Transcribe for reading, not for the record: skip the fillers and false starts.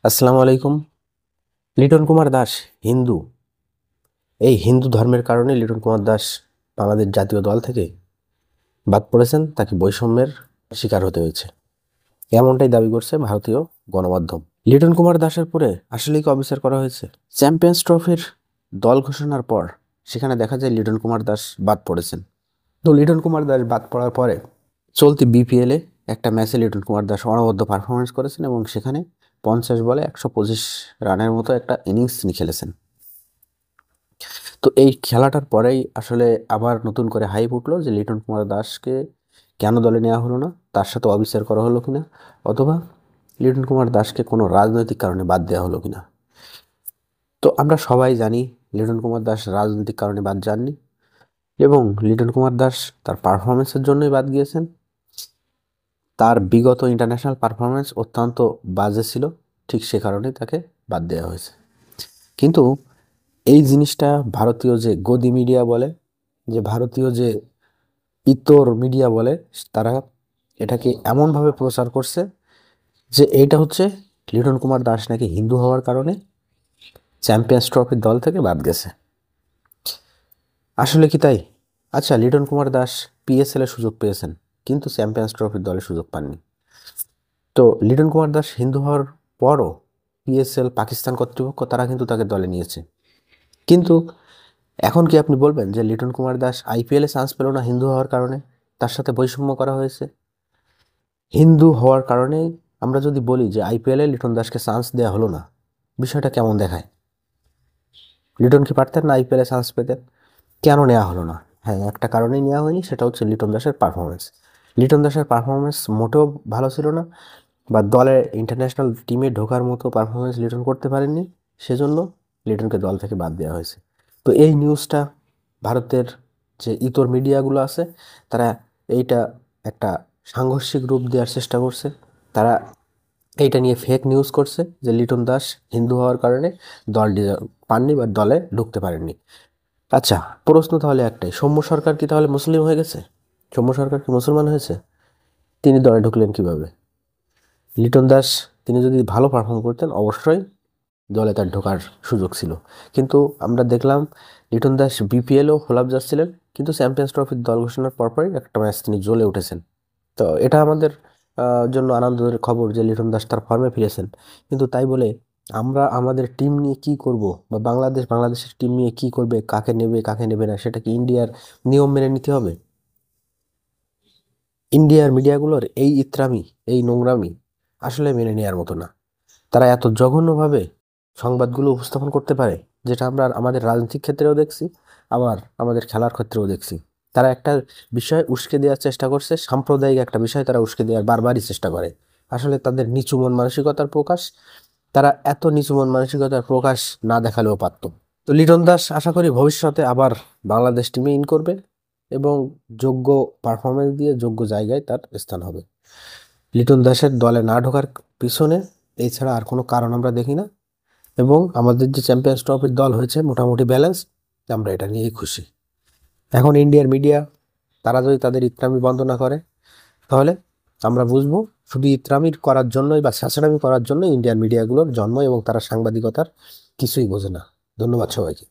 আসসালামু আলাইকুম। লিটন কুমার দাস হিন্দু। এই হিন্দু ধর্মের কারণে লিটন কুমার দাস বাংলাদেশ জাতীয় দল থেকে বাদ পড়েছেন, তাকে বৈষম্যের শিকার হতে হয়েছে, এমনটাই দাবি করছে ভারতীয় গণমাধ্যম। লিটন কুমার দাসের পরে আসলেই কি অবিচার করা হয়েছে? চ্যাম্পিয়ন্স ট্রফির দল ঘোষণার পর সেখানে দেখা যায় লিটন কুমার দাস বাদ পড়েছেন। তো লিটন কুমার দাস বাদ পড়ার পরে চলতি বিপিএলে একটা ম্যাচে লিটন কুমার দাস অনবদ্য পারফরমেন্স করেছেন এবং সেখানে 50 বলে 125 রানের মতো একটা ইনিংস তিনি খেলেছেন। তো এই খেলাটার পরেই আসলে আবার নতুন করে হাইপ উঠলো যে লিটন কুমার দাসকে কেন দলে নেওয়া হলো না, তার সাথে অবিচার করা হলো কিনা, অথবা লিটন কুমার দাসকে কোনো রাজনৈতিক কারণে বাদ দেওয়া হলো কিনা। তো আমরা সবাই জানি লিটন কুমার দাস রাজনৈতিক কারণে বাদ যাননি এবং লিটন কুমার দাস তার পারফরমেন্সের জন্যই বাদ গিয়েছেন। তার বিগত ইন্টারন্যাশনাল পারফরমেন্স অত্যন্ত বাজে ছিল, ঠিক সে কারণেই তাকে বাদ দেওয়া হয়েছে। কিন্তু এই জিনিসটা ভারতীয় যে গদি মিডিয়া বলে, যে ভারতীয় যে ইতর মিডিয়া বলে, তারা এটাকে এমনভাবে প্রচার করছে যে এইটা হচ্ছে লিটন কুমার দাস নাকি হিন্দু হওয়ার কারণে চ্যাম্পিয়ন্স ট্রফির দল থেকে বাদ গেছে। আসলে কি তাই? আচ্ছা, লিটন কুমার দাস পিএসএল এর সুযোগ পেয়েছেন কিন্তু চ্যাম্পিয়ন্স ট্রফির দলে সুযোগ পাননি। তো লিটন কুমার দাস হিন্দু হওয়ার পরও পিএসএল পাকিস্তান কর্তৃপক্ষ তারা কিন্তু তাকে দলে নিয়েছে। কিন্তু এখন কি আপনি বলবেন যে লিটন কুমার দাস আইপিএলে চান্স পেল না হিন্দু হওয়ার কারণে, তার সাথে বৈষম্য করা হয়েছে? হিন্দু হওয়ার কারণে আমরা যদি বলি যে আইপিএলে লিটন দাসকে চান্স দেওয়া হলো না, বিষয়টা কেমন দেখায়? লিটন কি পারতেন না আইপিএলে চান্স পেতে? কেন নেওয়া হলো না? হ্যাঁ, একটা কারণেই নেওয়া হয়নি, সেটা হচ্ছে লিটন দাসের পারফরমেন্স। লিটন দাসের পারফরমেন্স মোটেও ভালো ছিল না, বা দলের ইন্টারন্যাশনাল টিমে ঢোকার মতো পারফরমেন্স লিটন করতে পারেননি, সেজন্য লিটনকে দল থেকে বাদ দেওয়া হয়েছে। তো এই নিউজটা ভারতের যে ইতর মিডিয়াগুলো আছে, তারা এইটা একটা সাংঘর্ষিক রূপ দেওয়ার চেষ্টা করছে। তারা এইটা নিয়ে ফেক নিউজ করছে যে লিটন দাস হিন্দু হওয়ার কারণে দল পাননি বা দলে ঢুকতে পারেননি। আচ্ছা, প্রশ্ন তাহলে একটাই, সৌম্য সরকার কি তাহলে মুসলিম হয়ে গেছে? সৌম্য সরকার কি মুসলমান হয়েছে? তিনি দলে ঢুকলেন কিভাবে? লিটন দাস তিনি যদি ভালো পারফর্ম করতেন অবশ্যই দলে তার ঢোকার সুযোগ ছিল। কিন্তু আমরা দেখলাম লিটন দাস বিপিএলও ফ্লপ যাচ্ছিলেন, কিন্তু চ্যাম্পিয়ন্স ট্রফির দল ঘোষণার পরপরই একটা ম্যাচ তিনি জ্বলে উঠেছেন। তো এটা আমাদের জন্য আনন্দের খবর যে লিটন দাস তার ফর্মে ফিরেছেন। কিন্তু তাই বলে আমরা আমাদের টিম নিয়ে কি করব, বা বাংলাদেশের টিম নিয়ে কি করবে, কাকে নেবে কাকে নেবে না, সেটা কি ইন্ডিয়ার নিয়ম মেনে নিতে হবে? ইন্ডিয়ার মিডিয়াগুলোর এই ইত্রামি, এই নোংরামি আসলে মেনে নেওয়ার মতো না। তারা এত জঘন্যভাবে সংবাদগুলো উপস্থাপন করতে পারে, যেটা আমরা আমাদের রাজনৈতিক ক্ষেত্রেও দেখছি, আবার আমাদের খেলার ক্ষেত্রেও দেখছি। তারা একটা বিষয় উস্কে দেওয়ার চেষ্টা করছে, সাম্প্রদায়িক একটা বিষয় তারা উস্কে দেওয়ার বারবারই চেষ্টা করে। আসলে তাদের নিচু মন মানসিকতার প্রকাশ। তারা এত নিচু মন মানসিকতার প্রকাশ না দেখালেও পারত। তো লিটন দাস আশা করি ভবিষ্যতে আবার বাংলাদেশ টিমে ইন করবে এবং যোগ্য পারফরমেন্স দিয়ে যোগ্য জায়গায় তার স্থান হবে। লিটন দাসের দলে না ঢোকার পিছনে এছাড়া আর কোনো কারণ আমরা দেখি না, এবং আমাদের যে চ্যাম্পিয়ন্স ট্রফির দল হয়েছে মোটামুটি ব্যালেন্স, আমরা এটা নিয়েই খুশি। এখন ইন্ডিয়ার মিডিয়া তারা যদি তাদের ইত্রামি বন্ধ না করে, তাহলে আমরা বুঝবো শুধু ইত্রামি করার জন্যই বা ছাঁচড়ামি করার জন্য ইন্ডিয়ান মিডিয়াগুলোর জন্ম, এবং তারা সাংবাদিকতার কিছুই বোঝে না। ধন্যবাদ সবাইকে।